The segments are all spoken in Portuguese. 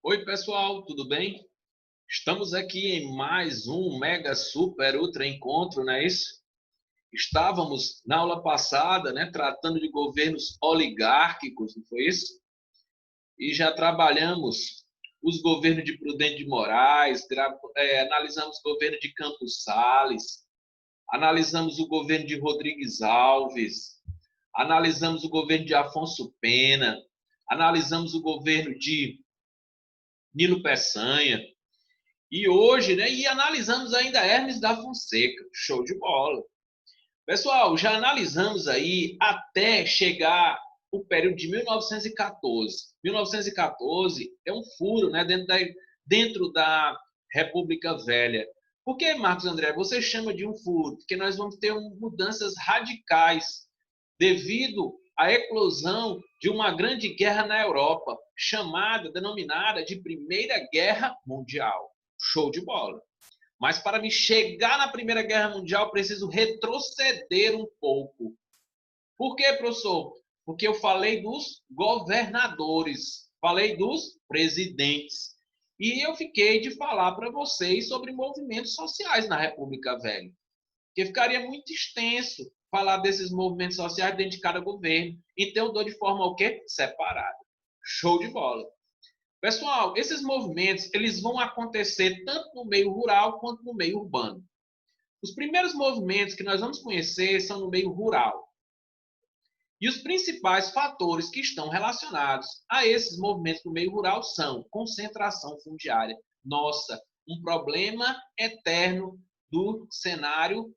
Oi, pessoal, tudo bem? Estamos aqui em mais um mega super ultra encontro, não é isso? Estávamos na aula passada, né, tratando de governos oligárquicos, não foi isso? E já trabalhamos os governos de Prudente de Moraes, analisamos o governo de Campos Salles, analisamos o governo de Rodrigues Alves, analisamos o governo de Afonso Pena, analisamos o governo de Nilo Peçanha. E hoje, né, e analisamos ainda Hermes da Fonseca, show de bola. Pessoal, já analisamos aí até chegar o período de 1914. 1914 é um furo, né, dentro da República Velha. Por que, Marcos André, você chama de um furo? Porque nós vamos ter mudanças radicais devido à eclosão de uma grande guerra na Europa, denominada de Primeira Guerra Mundial. Show de bola. Mas para me chegar na Primeira Guerra Mundial, preciso retroceder um pouco. Por quê, professor? Porque eu falei dos governadores, falei dos presidentes. E eu fiquei de falar para vocês sobre movimentos sociais na República Velha. Porque ficaria muito extenso falar desses movimentos sociais dentro de cada governo. Então eu dou de forma o quê? Separada. Show de bola. Pessoal, esses movimentos eles vão acontecer tanto no meio rural quanto no meio urbano. Os primeiros movimentos que nós vamos conhecer são no meio rural. E os principais fatores que estão relacionados a esses movimentos no meio rural são concentração fundiária. Nossa, um problema eterno do cenário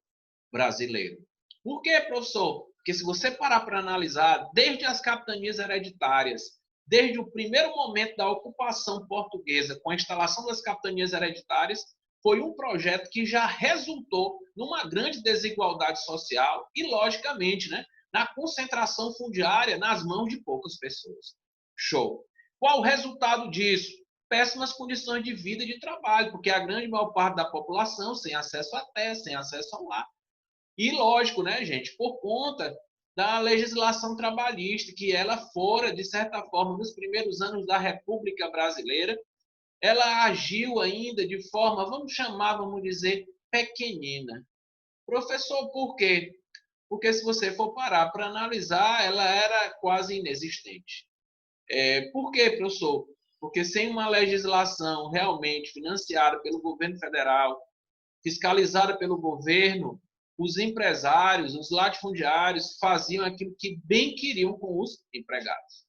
brasileiro. Por quê, professor? Porque se você parar para analisar, desde as capitanias hereditárias, desde o primeiro momento da ocupação portuguesa com a instalação das capitanias hereditárias, foi um projeto que já resultou numa grande desigualdade social e, logicamente, né, na concentração fundiária nas mãos de poucas pessoas. Show. Qual o resultado disso? Péssimas condições de vida e de trabalho, porque a grande maior parte da população sem acesso à terra, sem acesso ao lar. E lógico, né, gente, por conta da legislação trabalhista, que ela fora, de certa forma, nos primeiros anos da República Brasileira, ela agiu ainda de forma, vamos chamar, vamos dizer, pequenina. Professor, por quê? Porque se você for parar para analisar, ela era quase inexistente. Por quê, professor? Porque sem uma legislação realmente financiada pelo governo federal, fiscalizada pelo governo, os empresários, os latifundiários faziam aquilo que bem queriam com os empregados.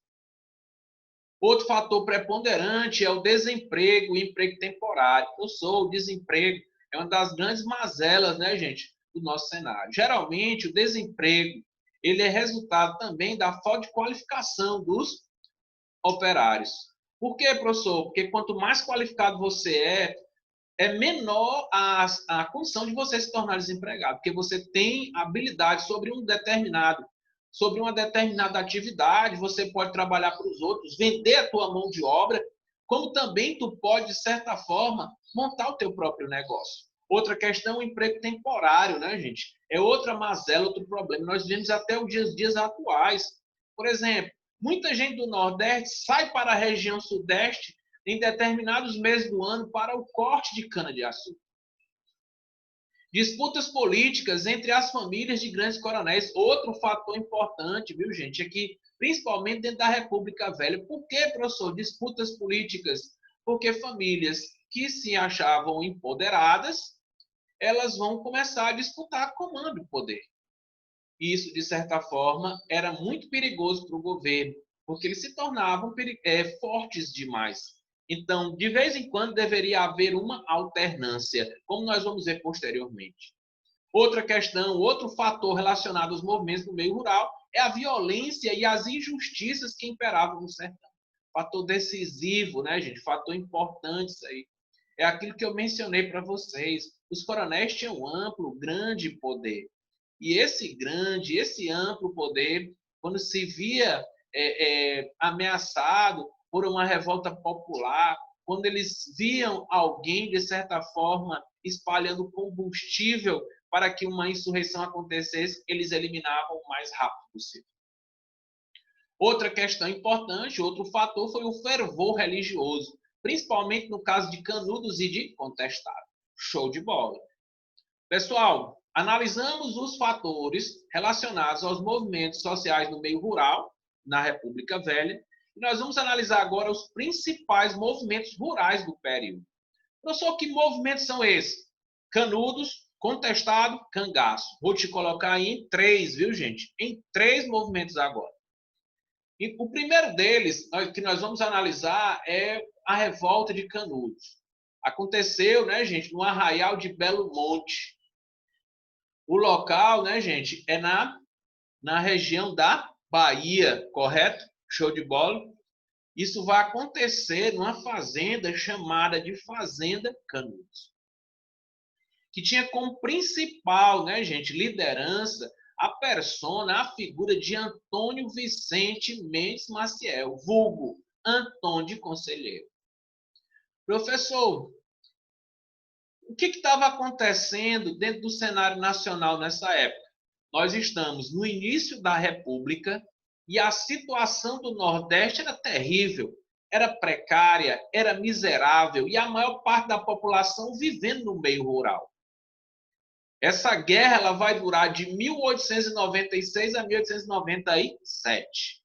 Outro fator preponderante é o desemprego, o emprego temporário. O desemprego é uma das grandes mazelas, né, gente, do nosso cenário. Geralmente, o desemprego ele é resultado também da falta de qualificação dos operários. Por quê, professor? Porque quanto mais qualificado você é menor a condição de você se tornar desempregado, porque você tem habilidade sobre uma determinada atividade, você pode trabalhar para os outros, vender a tua mão de obra, como também tu pode, de certa forma, montar o teu próprio negócio. Outra questão, o emprego temporário, né, gente? É outra mazela, outro problema. Nós vemos até os dias atuais. Por exemplo, muita gente do Nordeste sai para a região Sudeste em determinados meses do ano para o corte de cana-de-açúcar. Disputas políticas entre as famílias de grandes coronéis, outro fator importante, viu, gente, é que, principalmente dentro da República Velha. Por que, professor, disputas políticas? Porque famílias que se achavam empoderadas, elas vão começar a disputar comando e poder. E isso, de certa forma, era muito perigoso para o governo, porque eles se tornavam fortes demais. Então, de vez em quando, deveria haver uma alternância, como nós vamos ver posteriormente. Outra questão, outro fator relacionado aos movimentos do meio rural é a violência e as injustiças que imperavam no sertão. Fator decisivo, né, gente? Fator importante isso aí. É aquilo que eu mencionei para vocês. Os coronéis tinham um amplo, grande poder. E esse amplo poder, quando se via ameaçado por uma revolta popular, quando eles viam alguém, de certa forma, espalhando combustível para que uma insurreição acontecesse, eles eliminavam o mais rápido possível. Outra questão importante, outro fator foi o fervor religioso. principalmente no caso de Canudos e de Contestado. Show de bola. Pessoal, analisamos os fatores relacionados aos movimentos sociais no meio rural, na República Velha, e nós vamos analisar agora os principais movimentos rurais do período. Professor, que movimentos são esses? Canudos, Contestado, Cangaço. Vou te colocar aí em 3, viu, gente? Em 3 movimentos agora. E o primeiro deles, que nós vamos analisar, é a revolta de Canudos. Aconteceu, né, gente, no Arraial de Belo Monte. O local, né, gente, é na região da Bahia, correto? Show de bola? Isso vai acontecer numa fazenda chamada de Fazenda Canudos, que tinha como principal, né, gente, liderança, a persona, a figura de Antônio Vicente Mendes Maciel, vulgo Antônio de Conselheiro. Professor, o que estava acontecendo dentro do cenário nacional nessa época? Nós estamos no início da República e a situação do Nordeste era terrível, era precária, era miserável e a maior parte da população vivendo no meio rural. Essa guerra ela vai durar de 1896 a 1897.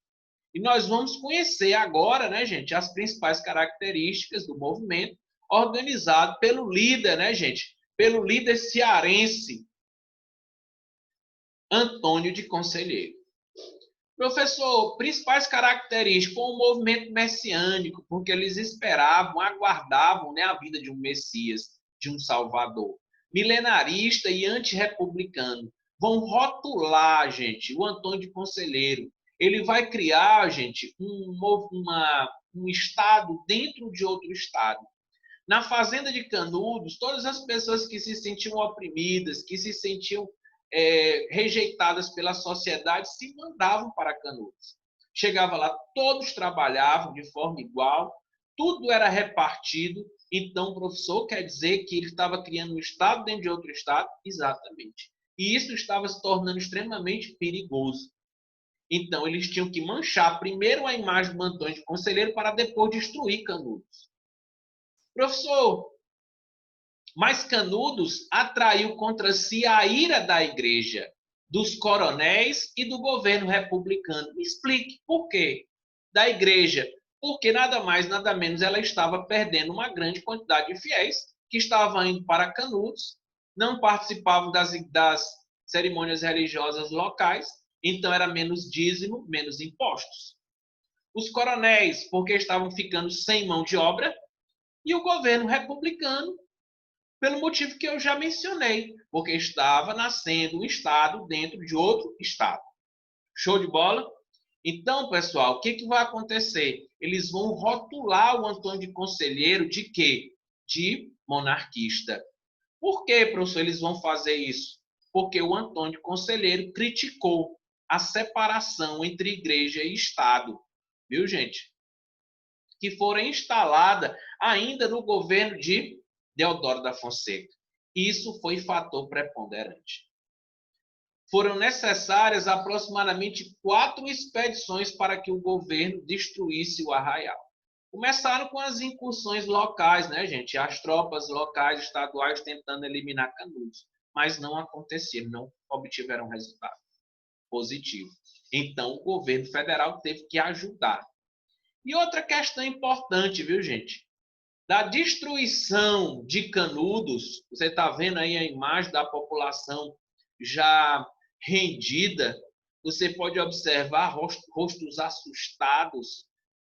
E nós vamos conhecer agora, né, gente, as principais características do movimento organizado pelo líder, né, gente, pelo líder cearense, Antônio de Conselheiro. Professor, principais características com o movimento messiânico, porque eles esperavam, aguardavam, né, a vida de um Messias, de um Salvador. Milenarista e antirrepublicano. Vão rotular, gente, o Antônio de Conselheiro. Ele vai criar, gente, um estado dentro de outro estado. Na fazenda de Canudos, todas as pessoas que se sentiam oprimidas, que se sentiam rejeitadas pela sociedade, se mandavam para Canudos. Chegava lá, todos trabalhavam de forma igual, tudo era repartido. Então, o professor quer dizer que ele estava criando um estado dentro de outro estado? Exatamente. E isso estava se tornando extremamente perigoso. Então, eles tinham que manchar primeiro a imagem do Antônio de Conselheiro para depois destruir Canudos. Professor, mas Canudos atraiu contra si a ira da igreja, dos coronéis e do governo republicano. Me explique por quê? Da igreja. Porque nada mais, nada menos, ela estava perdendo uma grande quantidade de fiéis que estavam indo para Canudos, não participavam das cerimônias religiosas locais, então era menos dízimo, menos impostos. Os coronéis, porque estavam ficando sem mão de obra, e o governo republicano, pelo motivo que eu já mencionei, porque estava nascendo um estado dentro de outro estado. Show de bola? Então, pessoal, o que vai acontecer? Eles vão rotular o Antônio de Conselheiro de quê? De monarquista. Por que, professor, eles vão fazer isso? Porque o Antônio de Conselheiro criticou a separação entre igreja e Estado. Viu, gente? Que foram instaladas ainda no governo de Deodoro da Fonseca. Isso foi fator preponderante. Foram necessárias aproximadamente 4 expedições para que o governo destruísse o arraial. Começaram com as incursões locais, né, gente? As tropas locais, estaduais, tentando eliminar Canudos. Mas não aconteceram, não obtiveram resultado positivo. Então, o governo federal teve que ajudar. E outra questão importante, viu, gente? Da destruição de Canudos, você está vendo aí a imagem da população já rendida, você pode observar rostos assustados,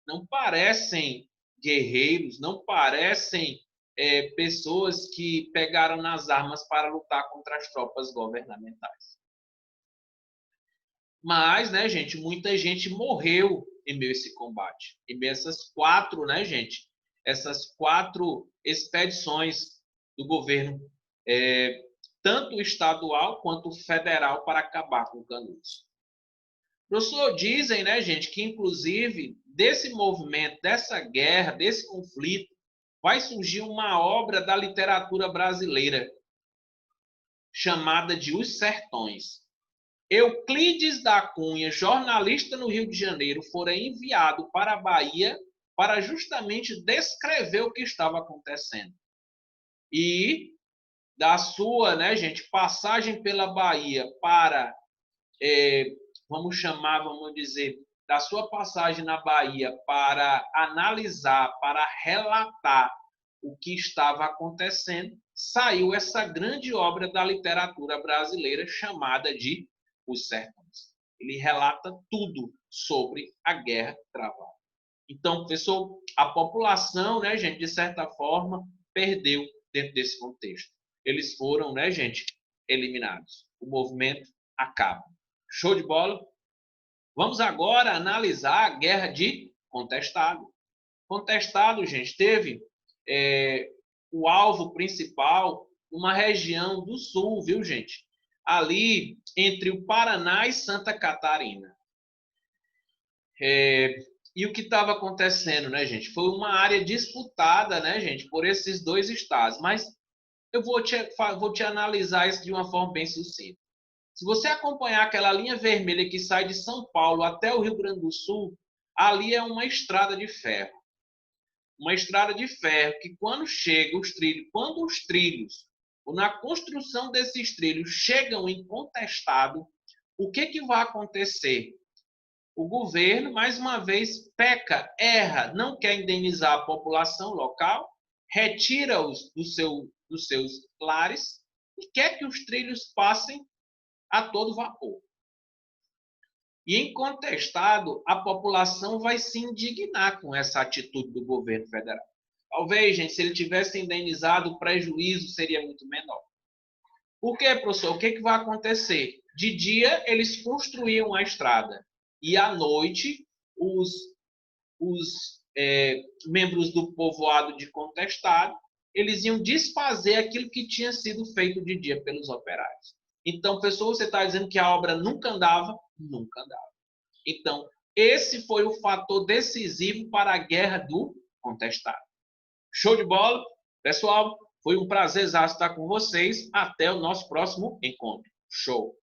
não parecem guerreiros, não parecem pessoas que pegaram nas armas para lutar contra as tropas governamentais. Mas, né, gente, muita gente morreu em meio a esse combate. Em meio a essas 4, né, gente, essas 4 expedições do governo, tanto estadual quanto federal, para acabar com Canudos. Professor, dizem, né, gente, que inclusive desse movimento, dessa guerra, desse conflito, vai surgir uma obra da literatura brasileira chamada de Os Sertões. Euclides da Cunha, jornalista no Rio de Janeiro, fora enviado para a Bahia para justamente descrever o que estava acontecendo. E da sua, né, gente, passagem pela Bahia para, vamos dizer, da sua passagem na Bahia para analisar, para relatar o que estava acontecendo, saiu essa grande obra da literatura brasileira chamada de Os Sertões. Ele relata tudo sobre a guerra travada. Então, professor, a população, né, gente, de certa forma, perdeu dentro desse contexto. Eles foram, né, gente, eliminados. O movimento acaba. Show de bola? Vamos agora analisar a guerra de Contestado. Contestado, gente, teve o alvo principal uma região do sul, viu, gente? Ali entre o Paraná e Santa Catarina. E o que estava acontecendo, né, gente? Foi uma área disputada, né, gente, por esses dois estados. Mas eu vou te analisar isso de uma forma bem sucinta. Se você acompanhar aquela linha vermelha que sai de São Paulo até o Rio Grande do Sul, ali é uma estrada de ferro. Uma estrada de ferro que quando os trilhos, ou na construção desses trilhos, chegam em Contestado, o que vai acontecer? O governo, mais uma vez, peca, erra, não quer indenizar a população local, retira-os dos seus lares e quer que os trilhos passem a todo vapor. E em Contestado, a população vai se indignar com essa atitude do governo federal. Talvez, gente, se ele tivesse indenizado, o prejuízo seria muito menor. Por quê, professor? O que vai acontecer? De dia, eles construíam a estrada. E à noite, os membros do povoado de Contestado, eles iam desfazer aquilo que tinha sido feito de dia pelos operários. Então, pessoal, você está dizendo que a obra nunca andava? Nunca andava. Então, esse foi o fator decisivo para a guerra do Contestado. Show de bola? Pessoal, foi um prazer estar com vocês. Até o nosso próximo encontro. Show!